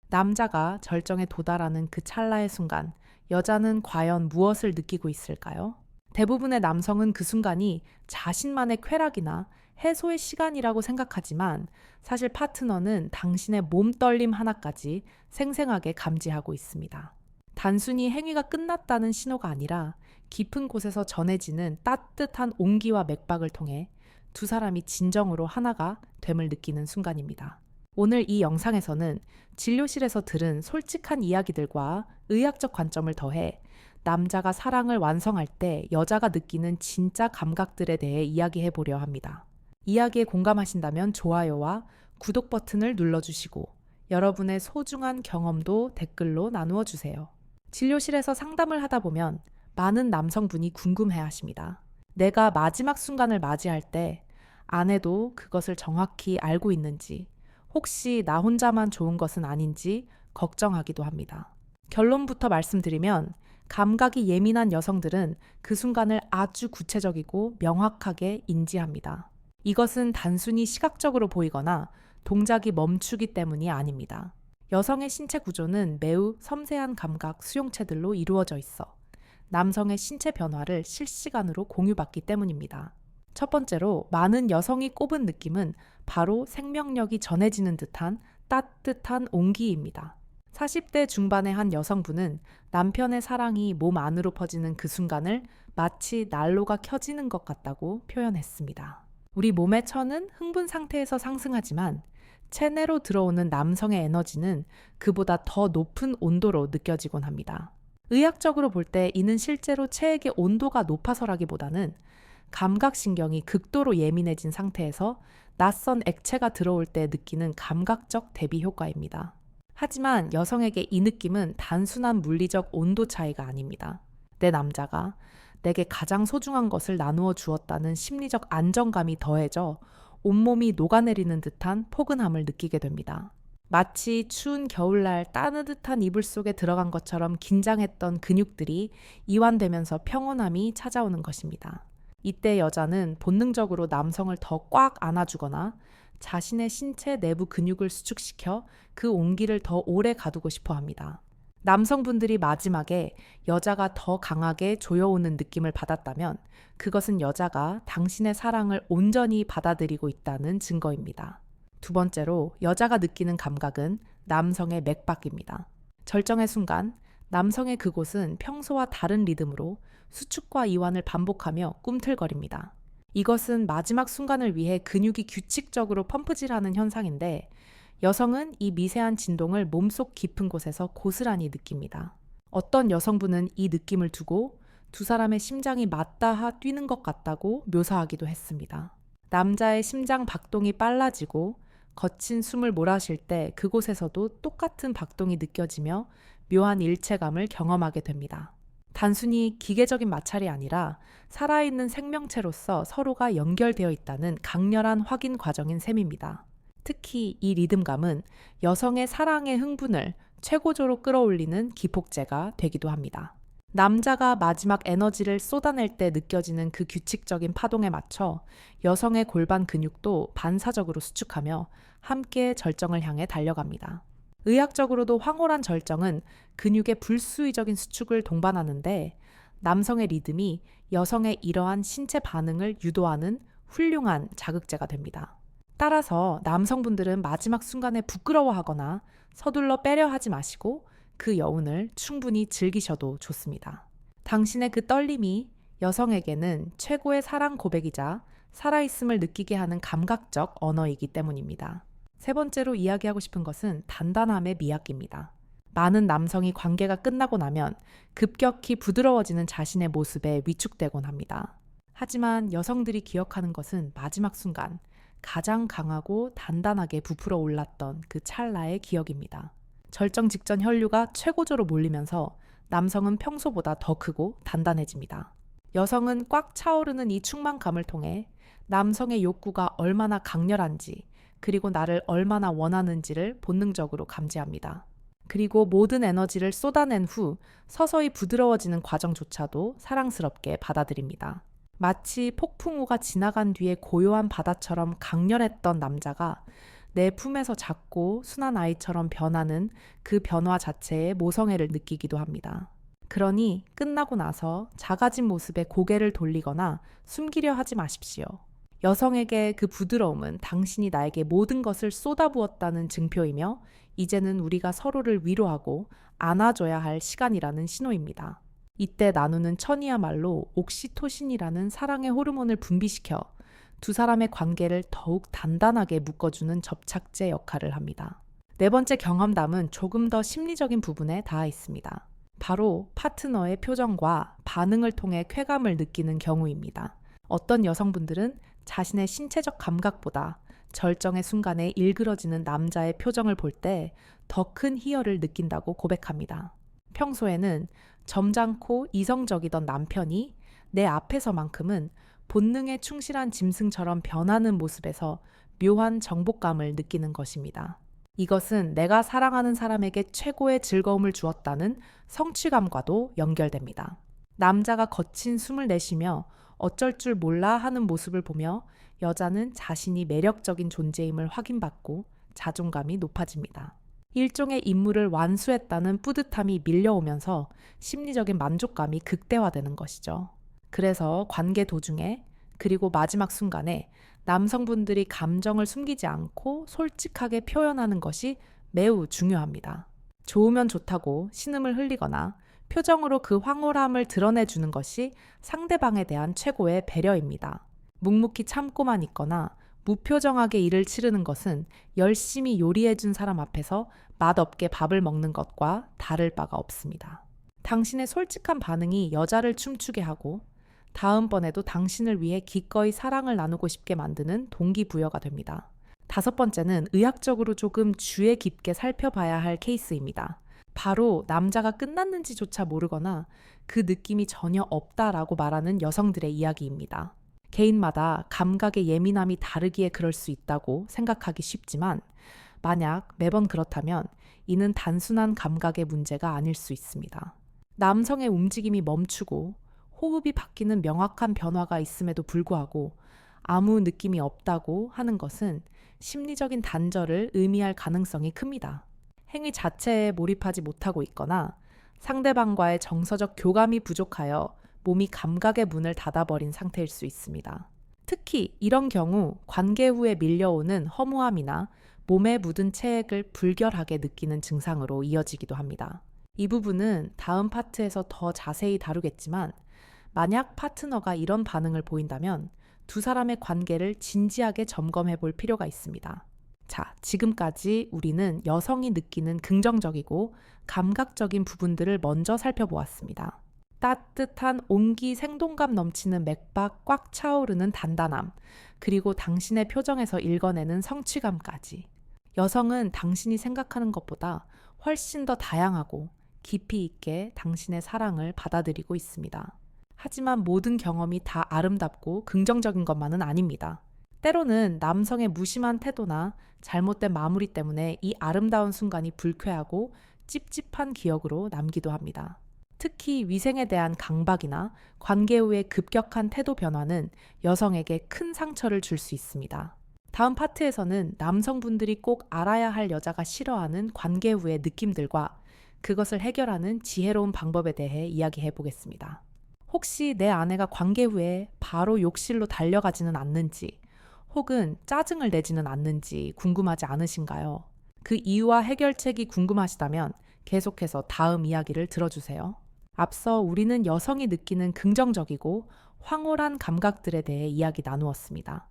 남자가 절정에 도달하는 그 찰나의 순간, 여자는 과연 무엇을 느끼고 있을까요? 대부분의 남성은 그 순간이 자신만의 쾌락이나 해소의 시간이라고 생각하지만 사실 파트너는 당신의 몸떨림 하나까지 생생하게 감지하고 있습니다. 단순히 행위가 끝났다는 신호가 아니라 깊은 곳에서 전해지는 따뜻한 온기와 맥박을 통해 두 사람이 진정으로 하나가 됨을 느끼는 순간입니다. 오늘 이 영상에서는 진료실에서 들은 솔직한 이야기들과 의학적 관점을 더해 남자가 사랑을 완성할 때 여자가 느끼는 진짜 감각들에 대해 이야기해 보려 합니다. 이야기에 공감하신다면 좋아요와 구독 버튼을 눌러주시고 여러분의 소중한 경험도 댓글로 나누어 주세요. 진료실에서 상담을 하다 보면 많은 남성분이 궁금해 하십니다. 내가 마지막 순간을 맞이할 때 아내도 그것을 정확히 알고 있는지, 혹시 나 혼자만 좋은 것은 아닌지 걱정하기도 합니다. 결론부터 말씀드리면 감각이 예민한 여성들은 그 순간을 아주 구체적이고 명확하게 인지합니다. 이것은 단순히 시각적으로 보이거나 동작이 멈추기 때문이 아닙니다. 여성의 신체 구조는 매우 섬세한 감각 수용체들로 이루어져 있어 남성의 신체 변화를 실시간으로 공유받기 때문입니다. 첫 번째로 많은 여성이 꼽은 느낌은 바로 생명력이 전해지는 듯한 따뜻한 온기입니다. 40대 중반의 한 여성분은 남편의 사랑이 몸 안으로 퍼지는 그 순간을 마치 난로가 켜지는 것 같다고 표현했습니다. 우리 몸의 천은 흥분 상태에서 상승하지만 체내로 들어오는 남성의 에너지는 그보다 더 높은 온도로 느껴지곤 합니다. 의학적으로 볼 때 이는 실제로 체액의 온도가 높아서라기보다는 감각신경이 극도로 예민해진 상태에서 낯선 액체가 들어올 때 느끼는 감각적 대비 효과입니다. 하지만 여성에게 이 느낌은 단순한 물리적 온도 차이가 아닙니다. 내 남자가 내게 가장 소중한 것을 나누어 주었다는 심리적 안정감이 더해져 온몸이 녹아내리는 듯한 포근함을 느끼게 됩니다. 마치 추운 겨울날 따뜻한 이불 속에 들어간 것처럼 긴장했던 근육들이 이완되면서 평온함이 찾아오는 것입니다. 이때 여자는 본능적으로 남성을 더 꽉 안아주거나 자신의 신체 내부 근육을 수축시켜 그 온기를 더 오래 가두고 싶어 합니다. 남성분들이 마지막에 여자가 더 강하게 조여오는 느낌을 받았다면 그것은 여자가 당신의 사랑을 온전히 받아들이고 있다는 증거입니다. 두 번째로 여자가 느끼는 감각은 남성의 맥박입니다. 절정의 순간 남성의 그곳은 평소와 다른 리듬으로 수축과 이완을 반복하며 꿈틀거립니다. 이것은 마지막 순간을 위해 근육이 규칙적으로 펌프질하는 현상인데 여성은 이 미세한 진동을 몸속 깊은 곳에서 고스란히 느낍니다. 어떤 여성분은 이 느낌을 두고 두 사람의 심장이 맞닿아 뛰는 것 같다고 묘사하기도 했습니다. 남자의 심장 박동이 빨라지고 거친 숨을 몰아쉴 때 그곳에서도 똑같은 박동이 느껴지며 묘한 일체감을 경험하게 됩니다. 단순히 기계적인 마찰이 아니라 살아있는 생명체로서 서로가 연결되어 있다는 강렬한 확인 과정인 셈입니다. 특히 이 리듬감은 여성의 사랑의 흥분을 최고조로 끌어올리는 기폭제가 되기도 합니다. 남자가 마지막 에너지를 쏟아낼 때 느껴지는 그 규칙적인 파동에 맞춰 여성의 골반 근육도 반사적으로 수축하며 함께 절정을 향해 달려갑니다. 의학적으로도 황홀한 절정은 근육의 불수의적인 수축을 동반하는데 남성의 리듬이 여성의 이러한 신체 반응을 유도하는 훌륭한 자극제가 됩니다. 따라서 남성분들은 마지막 순간에 부끄러워하거나 서둘러 빼려 하지 마시고 그 여운을 충분히 즐기셔도 좋습니다. 당신의 그 떨림이 여성에게는 최고의 사랑 고백이자 살아있음을 느끼게 하는 감각적 언어이기 때문입니다. 세 번째로 이야기하고 싶은 것은 단단함의 미학입니다. 많은 남성이 관계가 끝나고 나면 급격히 부드러워지는 자신의 모습에 위축되곤 합니다. 하지만 여성들이 기억하는 것은 마지막 순간 가장 강하고 단단하게 부풀어 올랐던 그 찰나의 기억입니다. 절정 직전 혈류가 최고조로 몰리면서 남성은 평소보다 더 크고 단단해집니다. 여성은 꽉 차오르는 이 충만감을 통해 남성의 욕구가 얼마나 강렬한지 그리고 나를 얼마나 원하는지를 본능적으로 감지합니다. 그리고 모든 에너지를 쏟아낸 후 서서히 부드러워지는 과정조차도 사랑스럽게 받아들입니다. 마치 폭풍우가 지나간 뒤에 고요한 바다처럼 강렬했던 남자가 내 품에서 작고 순한 아이처럼 변하는 그 변화 자체에 모성애를 느끼기도 합니다. 그러니 끝나고 나서 작아진 모습에 고개를 돌리거나 숨기려 하지 마십시오. 여성에게 그 부드러움은 당신이 나에게 모든 것을 쏟아부었다는 증표이며 이제는 우리가 서로를 위로하고 안아줘야 할 시간이라는 신호입니다. 이때 나누는 천이야말로 옥시토신이라는 사랑의 호르몬을 분비시켜 두 사람의 관계를 더욱 단단하게 묶어주는 접착제 역할을 합니다. 네 번째 경험담은 조금 더 심리적인 부분에 닿아 있습니다. 바로 파트너의 표정과 반응을 통해 쾌감을 느끼는 경우입니다. 어떤 여성분들은 자신의 신체적 감각보다 절정의 순간에 일그러지는 남자의 표정을 볼 때 더 큰 희열을 느낀다고 고백합니다. 평소에는 점잖고 이성적이던 남편이 내 앞에서만큼은 본능에 충실한 짐승처럼 변하는 모습에서 묘한 정복감을 느끼는 것입니다. 이것은 내가 사랑하는 사람에게 최고의 즐거움을 주었다는 성취감과도 연결됩니다. 남자가 거친 숨을 내쉬며 어쩔 줄 몰라 하는 모습을 보며 여자는 자신이 매력적인 존재임을 확인받고 자존감이 높아집니다. 일종의 임무를 완수했다는 뿌듯함이 밀려오면서 심리적인 만족감이 극대화되는 것이죠. 그래서 관계 도중에 그리고 마지막 순간에 남성분들이 감정을 숨기지 않고 솔직하게 표현하는 것이 매우 중요합니다. 좋으면 좋다고 신음을 흘리거나 표정으로 그 황홀함을 드러내주는 것이 상대방에 대한 최고의 배려입니다. 묵묵히 참고만 있거나 무표정하게 일을 치르는 것은 열심히 요리해준 사람 앞에서 맛없게 밥을 먹는 것과 다를 바가 없습니다. 당신의 솔직한 반응이 여자를 춤추게 하고 다음번에도 당신을 위해 기꺼이 사랑을 나누고 싶게 만드는 동기부여가 됩니다. 다섯 번째는 의학적으로 조금 주의 깊게 살펴봐야 할 케이스입니다. 바로 남자가 끝났는지조차 모르거나 그 느낌이 전혀 없다라고 말하는 여성들의 이야기입니다. 개인마다 감각의 예민함이 다르기에 그럴 수 있다고 생각하기 쉽지만 만약 매번 그렇다면 이는 단순한 감각의 문제가 아닐 수 있습니다. 남성의 움직임이 멈추고 호흡이 바뀌는 명확한 변화가 있음에도 불구하고 아무 느낌이 없다고 하는 것은 심리적인 단절을 의미할 가능성이 큽니다. 행위 자체에 몰입하지 못하고 있거나 상대방과의 정서적 교감이 부족하여 몸이 감각의 문을 닫아버린 상태일 수 있습니다. 특히 이런 경우 관계 후에 밀려오는 허무함이나 몸에 묻은 체액을 불결하게 느끼는 증상으로 이어지기도 합니다. 이 부분은 다음 파트에서 더 자세히 다루겠지만 만약 파트너가 이런 반응을 보인다면 두 사람의 관계를 진지하게 점검해 볼 필요가 있습니다. 자, 지금까지 우리는 여성이 느끼는 긍정적이고 감각적인 부분들을 먼저 살펴보았습니다. 따뜻한 온기 생동감 넘치는 맥박 꽉 차오르는 단단함, 그리고 당신의 표정에서 읽어내는 성취감까지. 여성은 당신이 생각하는 것보다 훨씬 더 다양하고 깊이 있게 당신의 사랑을 받아들이고 있습니다. 하지만 모든 경험이 다 아름답고 긍정적인 것만은 아닙니다. 때로는 남성의 무심한 태도나 잘못된 마무리 때문에 이 아름다운 순간이 불쾌하고 찝찝한 기억으로 남기도 합니다. 특히 위생에 대한 강박이나 관계 후의 급격한 태도 변화는 여성에게 큰 상처를 줄 수 있습니다. 다음 파트에서는 남성분들이 꼭 알아야 할 여자가 싫어하는 관계 후의 느낌들과 그것을 해결하는 지혜로운 방법에 대해 이야기해 보겠습니다. 혹시 내 아내가 관계 후에 바로 욕실로 달려가지는 않는지 혹은 짜증을 내지는 않는지 궁금하지 않으신가요? 그 이유와 해결책이 궁금하시다면 계속해서 다음 이야기를 들어주세요. 앞서 우리는 여성이 느끼는 긍정적이고 황홀한 감각들에 대해 이야기 나누었습니다.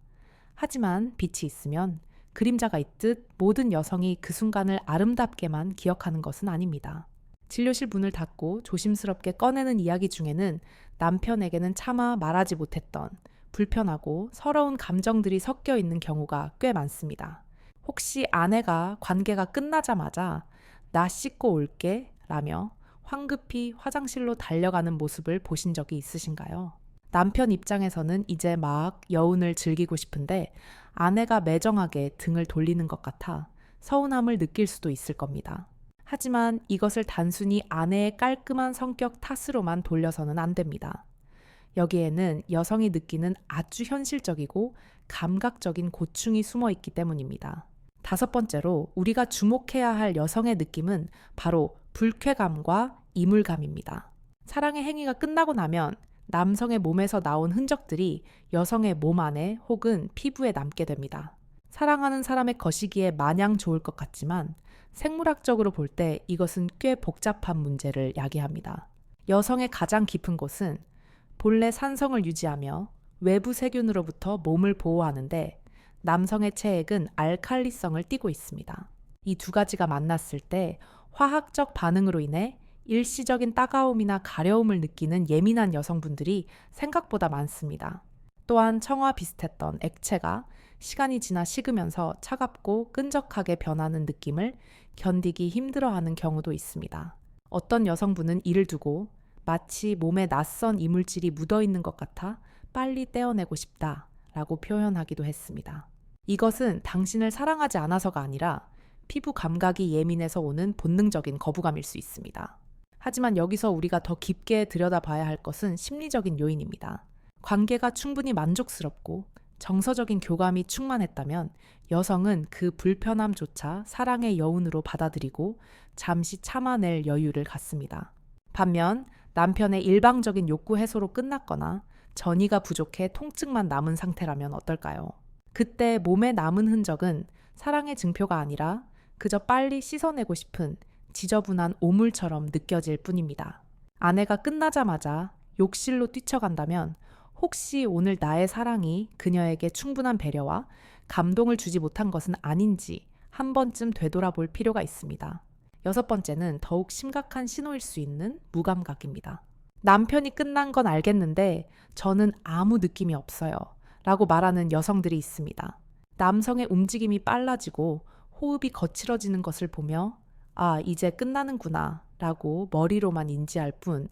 하지만 빛이 있으면 그림자가 있듯 모든 여성이 그 순간을 아름답게만 기억하는 것은 아닙니다. 진료실 문을 닫고 조심스럽게 꺼내는 이야기 중에는 남편에게는 차마 말하지 못했던 불편하고 서러운 감정들이 섞여 있는 경우가 꽤 많습니다. 혹시 아내가 관계가 끝나자마자 나 씻고 올게 라며 황급히 화장실로 달려가는 모습을 보신 적이 있으신가요? 남편 입장에서는 이제 막 여운을 즐기고 싶은데 아내가 매정하게 등을 돌리는 것 같아 서운함을 느낄 수도 있을 겁니다. 하지만 이것을 단순히 아내의 깔끔한 성격 탓으로만 돌려서는 안 됩니다. 여기에는 여성이 느끼는 아주 현실적이고 감각적인 고충이 숨어 있기 때문입니다. 다섯 번째로 우리가 주목해야 할 여성의 느낌은 바로 불쾌감과 이물감입니다. 사랑의 행위가 끝나고 나면 남성의 몸에서 나온 흔적들이 여성의 몸 안에 혹은 피부에 남게 됩니다. 사랑하는 사람의 것이기에 마냥 좋을 것 같지만 생물학적으로 볼 때 이것은 꽤 복잡한 문제를 야기합니다. 여성의 가장 깊은 곳은 본래 산성을 유지하며 외부 세균으로부터 몸을 보호하는데 남성의 체액은 알칼리성을 띠고 있습니다. 이 두 가지가 만났을 때 화학적 반응으로 인해 일시적인 따가움이나 가려움을 느끼는 예민한 여성분들이 생각보다 많습니다. 또한 청과 비슷했던 액체가 시간이 지나 식으면서 차갑고 끈적하게 변하는 느낌을 견디기 힘들어하는 경우도 있습니다. 어떤 여성분은 이를 두고 마치 몸에 낯선 이물질이 묻어있는 것 같아 빨리 떼어내고 싶다라고 표현하기도 했습니다. 이것은 당신을 사랑하지 않아서가 아니라 피부 감각이 예민해서 오는 본능적인 거부감일 수 있습니다. 하지만 여기서 우리가 더 깊게 들여다봐야 할 것은 심리적인 요인입니다. 관계가 충분히 만족스럽고 정서적인 교감이 충만했다면 여성은 그 불편함조차 사랑의 여운으로 받아들이고 잠시 참아낼 여유를 갖습니다. 반면 남편의 일방적인 욕구 해소로 끝났거나 전이가 부족해 통증만 남은 상태라면 어떨까요? 그때 몸에 남은 흔적은 사랑의 증표가 아니라 그저 빨리 씻어내고 싶은 지저분한 오물처럼 느껴질 뿐입니다. 아내가 끝나자마자 욕실로 뛰쳐간다면 혹시 오늘 나의 사랑이 그녀에게 충분한 배려와 감동을 주지 못한 것은 아닌지 한 번쯤 되돌아볼 필요가 있습니다. 여섯 번째는 더욱 심각한 신호일 수 있는 무감각입니다. 남편이 끝난 건 알겠는데 저는 아무 느낌이 없어요 라고 말하는 여성들이 있습니다. 남성의 움직임이 빨라지고 호흡이 거칠어지는 것을 보며 아, 이제 끝나는구나 라고 머리로만 인지할 뿐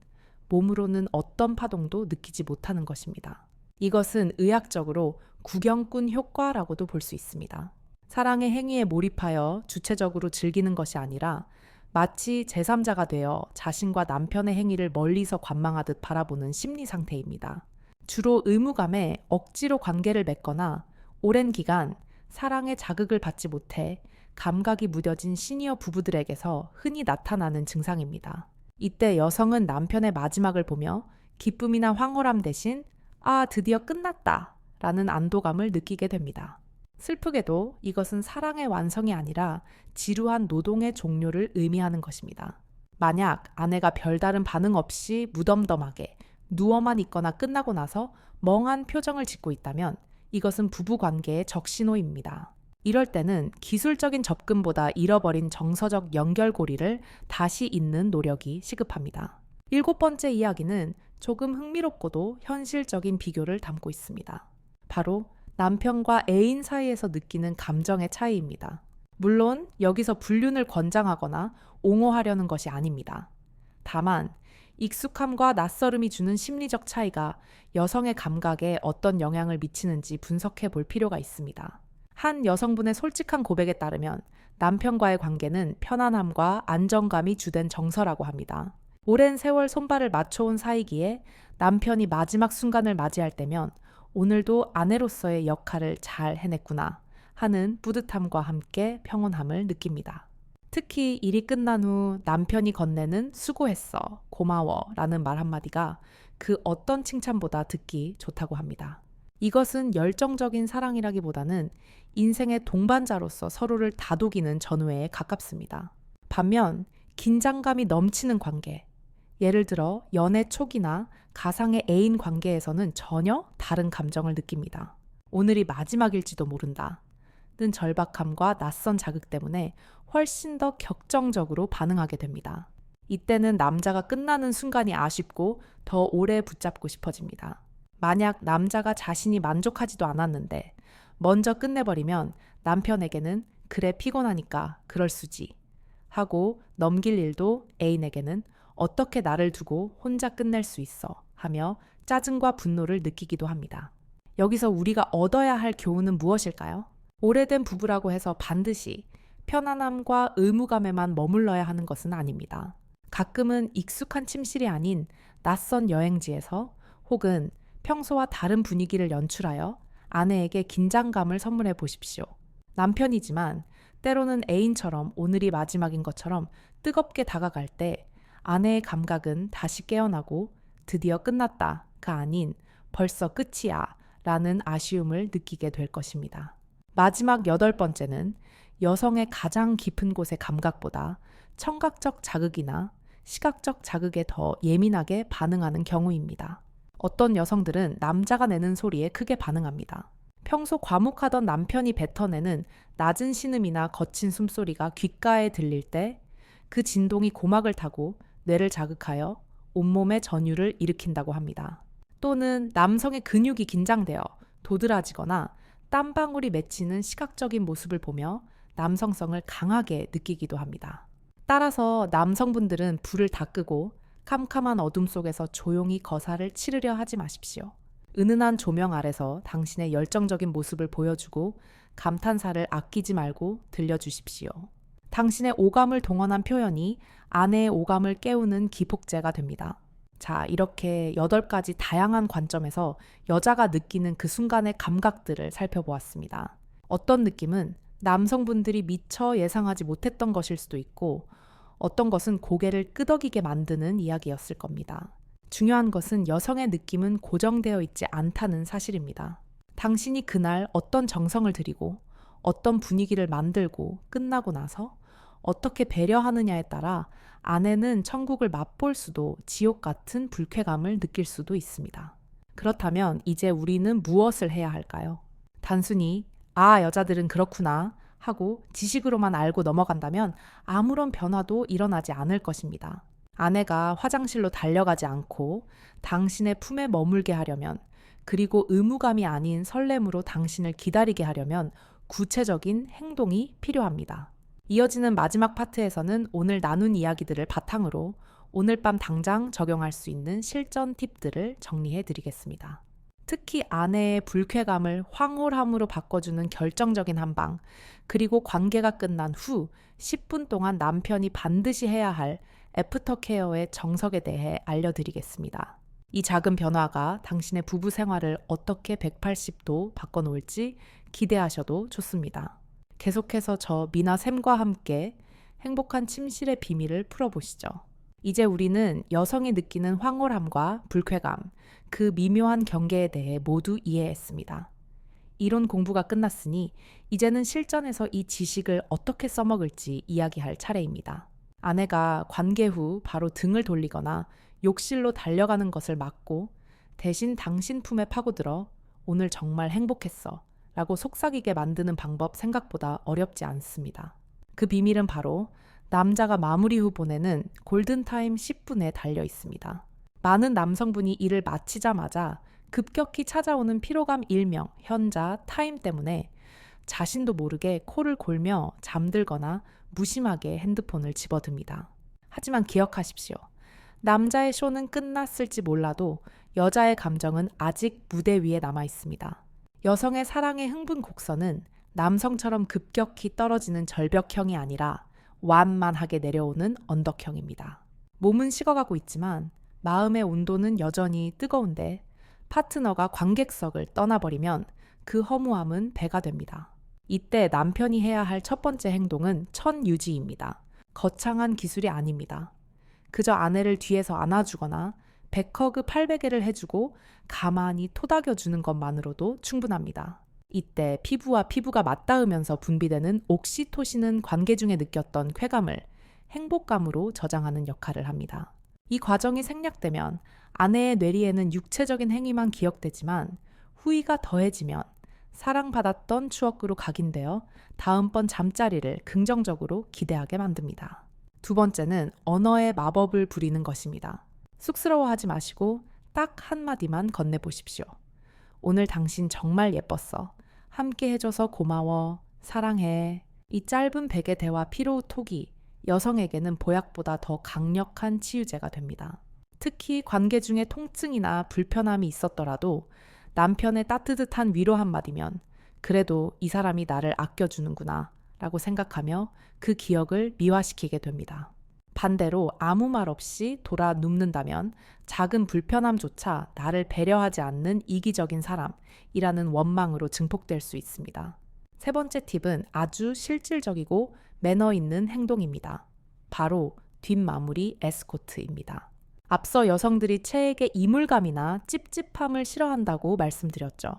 몸으로는 어떤 파동도 느끼지 못하는 것입니다. 이것은 의학적으로 구경꾼 효과라고도 볼 수 있습니다. 사랑의 행위에 몰입하여 주체적으로 즐기는 것이 아니라 마치 제3자가 되어 자신과 남편의 행위를 멀리서 관망하듯 바라보는 심리 상태입니다. 주로 의무감에 억지로 관계를 맺거나 오랜 기간 사랑의 자극을 받지 못해 감각이 무뎌진 시니어 부부들에게서 흔히 나타나는 증상입니다. 이때 여성은 남편의 마지막을 보며 기쁨이나 황홀함 대신 아, 드디어 끝났다 라는 안도감을 느끼게 됩니다. 슬프게도 이것은 사랑의 완성이 아니라 지루한 노동의 종료를 의미하는 것입니다. 만약 아내가 별다른 반응 없이 무덤덤하게 누워만 있거나 끝나고 나서 멍한 표정을 짓고 있다면 이것은 부부관계의 적신호입니다. 이럴 때는 기술적인 접근보다 잃어버린 정서적 연결고리를 다시 잇는 노력이 시급합니다. 일곱 번째 이야기는 조금 흥미롭고도 현실적인 비교를 담고 있습니다. 바로 남편과 애인 사이에서 느끼는 감정의 차이입니다. 물론 여기서 불륜을 권장하거나 옹호하려는 것이 아닙니다. 다만 익숙함과 낯설음이 주는 심리적 차이가 여성의 감각에 어떤 영향을 미치는지 분석해 볼 필요가 있습니다. 한 여성분의 솔직한 고백에 따르면 남편과의 관계는 편안함과 안정감이 주된 정서라고 합니다. 오랜 세월 손발을 맞춰온 사이기에 남편이 마지막 순간을 맞이할 때면 오늘도 아내로서의 역할을 잘 해냈구나 하는 뿌듯함과 함께 평온함을 느낍니다. 특히 일이 끝난 후 남편이 건네는 수고했어, 고마워 라는 말 한마디가 그 어떤 칭찬보다 듣기 좋다고 합니다. 이것은 열정적인 사랑이라기보다는 인생의 동반자로서 서로를 다독이는 전우애에 가깝습니다. 반면 긴장감이 넘치는 관계, 예를 들어 연애 초기나 가상의 애인 관계에서는 전혀 다른 감정을 느낍니다. 오늘이 마지막일지도 모른다 는 절박함과 낯선 자극 때문에 훨씬 더 격정적으로 반응하게 됩니다. 이때는 남자가 끝나는 순간이 아쉽고 더 오래 붙잡고 싶어집니다. 만약 남자가 자신이 만족하지도 않았는데 먼저 끝내버리면 남편에게는 그래 피곤하니까 그럴 수지 하고 넘길 일도 애인에게는 어떻게 나를 두고 혼자 끝낼 수 있어 하며 짜증과 분노를 느끼기도 합니다. 여기서 우리가 얻어야 할 교훈은 무엇일까요? 오래된 부부라고 해서 반드시 편안함과 의무감에만 머물러야 하는 것은 아닙니다. 가끔은 익숙한 침실이 아닌 낯선 여행지에서 혹은 평소와 다른 분위기를 연출하여 아내에게 긴장감을 선물해 보십시오. 남편이지만 때로는 애인처럼 오늘이 마지막인 것처럼 뜨겁게 다가갈 때 아내의 감각은 다시 깨어나고 드디어 끝났다가 아닌 벌써 끝이야 라는 아쉬움을 느끼게 될 것입니다. 마지막 8번째는 여성의 가장 깊은 곳의 감각보다 청각적 자극이나 시각적 자극에 더 예민하게 반응하는 경우입니다. 어떤 여성들은 남자가 내는 소리에 크게 반응합니다. 평소 과묵하던 남편이 뱉어내는 낮은 신음이나 거친 숨소리가 귓가에 들릴 때 그 진동이 고막을 타고 뇌를 자극하여 온몸의 전율을 일으킨다고 합니다. 또는 남성의 근육이 긴장되어 도드라지거나 땀방울이 맺히는 시각적인 모습을 보며 남성성을 강하게 느끼기도 합니다. 따라서 남성분들은 불을 다 끄고 캄캄한 어둠 속에서 조용히 거사를 치르려 하지 마십시오. 은은한 조명 아래서 당신의 열정적인 모습을 보여주고 감탄사를 아끼지 말고 들려주십시오. 당신의 오감을 동원한 표현이 아내의 오감을 깨우는 기폭제가 됩니다. 자, 이렇게 8가지 다양한 관점에서 여자가 느끼는 그 순간의 감각들을 살펴보았습니다. 어떤 느낌은 남성분들이 미처 예상하지 못했던 것일 수도 있고 어떤 것은 고개를 끄덕이게 만드는 이야기였을 겁니다. 중요한 것은 여성의 느낌은 고정되어 있지 않다는 사실입니다. 당신이 그날 어떤 정성을 들이고 어떤 분위기를 만들고 끝나고 나서 어떻게 배려하느냐에 따라 아내는 천국을 맛볼 수도 지옥 같은 불쾌감을 느낄 수도 있습니다. 그렇다면 이제 우리는 무엇을 해야 할까요? 단순히 여자들은 그렇구나 하고 지식으로만 알고 넘어간다면 아무런 변화도 일어나지 않을 것입니다. 아내가 화장실로 달려가지 않고 당신의 품에 머물게 하려면, 그리고 의무감이 아닌 설렘으로 당신을 기다리게 하려면 구체적인 행동이 필요합니다. 이어지는 마지막 파트에서는 오늘 나눈 이야기들을 바탕으로 오늘 밤 당장 적용할 수 있는 실전 팁들을 정리해 드리겠습니다. 특히 아내의 불쾌감을 황홀함으로 바꿔주는 결정적인 한방, 그리고 관계가 끝난 후 10분 동안 남편이 반드시 해야 할 애프터 케어의 정석에 대해 알려드리겠습니다. 이 작은 변화가 당신의 부부 생활을 어떻게 180도 바꿔놓을지 기대하셔도 좋습니다. 계속해서 저 미나샘과 함께 행복한 침실의 비밀을 풀어보시죠. 이제 우리는 여성이 느끼는 황홀함과 불쾌감, 그 미묘한 경계에 대해 모두 이해했습니다. 이론 공부가 끝났으니 이제는 실전에서 이 지식을 어떻게 써먹을지 이야기할 차례입니다. 아내가 관계 후 바로 등을 돌리거나 욕실로 달려가는 것을 막고 대신 당신 품에 파고들어 오늘 정말 행복했어 라고 속삭이게 만드는 방법 생각보다 어렵지 않습니다. 그 비밀은 바로 남자가 마무리 후 보내는 골든타임 10분에 달려 있습니다. 많은 남성분이 일을 마치자마자 급격히 찾아오는 피로감 일명, 현자, 타임 때문에 자신도 모르게 코를 골며 잠들거나 무심하게 핸드폰을 집어듭니다. 하지만 기억하십시오. 남자의 쇼는 끝났을지 몰라도 여자의 감정은 아직 무대 위에 남아 있습니다. 여성의 사랑의 흥분 곡선은 남성처럼 급격히 떨어지는 절벽형이 아니라 완만하게 내려오는 언덕형입니다. 몸은 식어가고 있지만 마음의 온도는 여전히 뜨거운데 파트너가 관객석을 떠나버리면 그 허무함은 배가 됩니다. 이때 남편이 해야 할 첫 번째 행동은 천유지입니다. 거창한 기술이 아닙니다. 그저 아내를 뒤에서 안아주거나 백허그 800개를 해주고 가만히 토닥여주는 것만으로도 충분합니다. 이때 피부와 피부가 맞닿으면서 분비되는 옥시토신은 관계 중에 느꼈던 쾌감을 행복감으로 저장하는 역할을 합니다. 이 과정이 생략되면 아내의 뇌리에는 육체적인 행위만 기억되지만 후회가 더해지면 사랑받았던 추억으로 각인되어 다음번 잠자리를 긍정적으로 기대하게 만듭니다. 두 번째는 언어의 마법을 부리는 것입니다. 쑥스러워하지 마시고 딱 한마디만 건네보십시오. 오늘 당신 정말 예뻤어. 함께 해줘서 고마워. 사랑해. 이 짧은 베개 대화 피로 톡이 여성에게는 보약보다 더 강력한 치유제가 됩니다. 특히 관계 중에 통증이나 불편함이 있었더라도 남편의 따뜻한 위로 한마디면 그래도 이 사람이 나를 아껴주는구나 라고 생각하며 그 기억을 미화시키게 됩니다. 반대로 아무 말 없이 돌아 눕는다면 작은 불편함조차 나를 배려하지 않는 이기적인 사람이라는 원망으로 증폭될 수 있습니다. 세 번째 팁은 아주 실질적이고 매너 있는 행동입니다. 바로 뒷마무리 에스코트입니다. 앞서 여성들이 체액의 이물감이나 찝찝함을 싫어한다고 말씀드렸죠.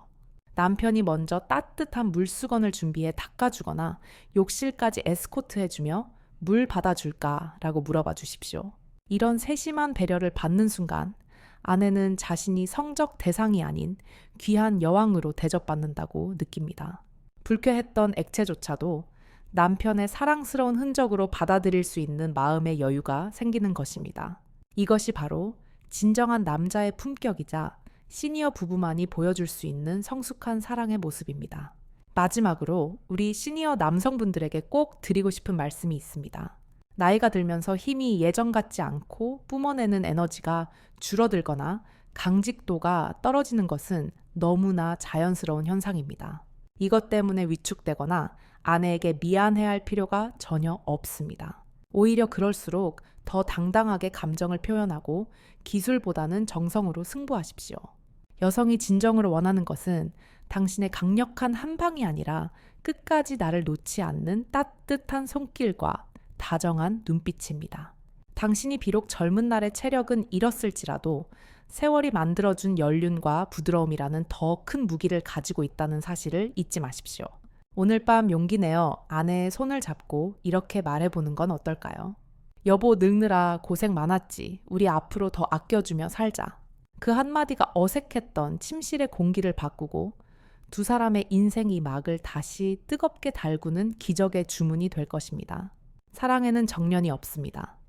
남편이 먼저 따뜻한 물수건을 준비해 닦아주거나 욕실까지 에스코트해주며 물 받아줄까? 라고 물어봐 주십시오. 이런 세심한 배려를 받는 순간 아내는 자신이 성적 대상이 아닌 귀한 여왕으로 대접받는다고 느낍니다. 불쾌했던 액체조차도 남편의 사랑스러운 흔적으로 받아들일 수 있는 마음의 여유가 생기는 것입니다. 이것이 바로 진정한 남자의 품격이자 시니어 부부만이 보여줄 수 있는 성숙한 사랑의 모습입니다. 마지막으로 우리 시니어 남성분들에게 꼭 드리고 싶은 말씀이 있습니다. 나이가 들면서 힘이 예전 같지 않고 뿜어내는 에너지가 줄어들거나 강직도가 떨어지는 것은 너무나 자연스러운 현상입니다. 이것 때문에 위축되거나 아내에게 미안해할 필요가 전혀 없습니다. 오히려 그럴수록 더 당당하게 감정을 표현하고 기술보다는 정성으로 승부하십시오. 여성이 진정으로 원하는 것은 당신의 강력한 한방이 아니라 끝까지 나를 놓지 않는 따뜻한 손길과 다정한 눈빛입니다. 당신이 비록 젊은 날의 체력은 잃었을지라도 세월이 만들어준 연륜과 부드러움이라는 더 큰 무기를 가지고 있다는 사실을 잊지 마십시오. 오늘 밤 용기 내어 아내의 손을 잡고 이렇게 말해보는 건 어떨까요? 여보 늙느라 고생 많았지. 우리 앞으로 더 아껴주며 살자. 그 한마디가 어색했던 침실의 공기를 바꾸고 두 사람의 인생의 막을 다시 뜨겁게 달구는 기적의 주문이 될 것입니다. 사랑에는 정년이 없습니다.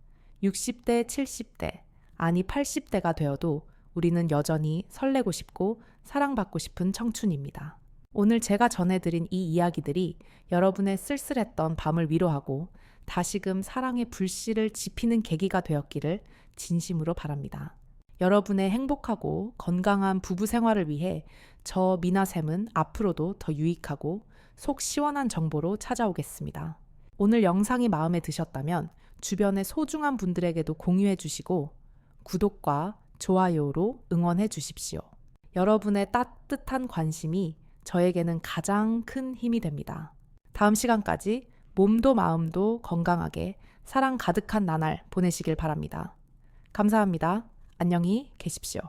60대, 70대, 아니 80대가 되어도 우리는 여전히 설레고 싶고 사랑받고 싶은 청춘입니다. 오늘 제가 전해드린 이 이야기들이 여러분의 쓸쓸했던 밤을 위로하고 다시금 사랑의 불씨를 지피는 계기가 되었기를 진심으로 바랍니다. 여러분의 행복하고 건강한 부부 생활을 위해 저 미나샘은 앞으로도 더 유익하고 속 시원한 정보로 찾아오겠습니다. 오늘 영상이 마음에 드셨다면 주변의 소중한 분들에게도 공유해 주시고 구독과 좋아요로 응원해 주십시오. 여러분의 따뜻한 관심이 저에게는 가장 큰 힘이 됩니다. 다음 시간까지 몸도 마음도 건강하게 사랑 가득한 나날 보내시길 바랍니다. 감사합니다. 안녕히 계십시오.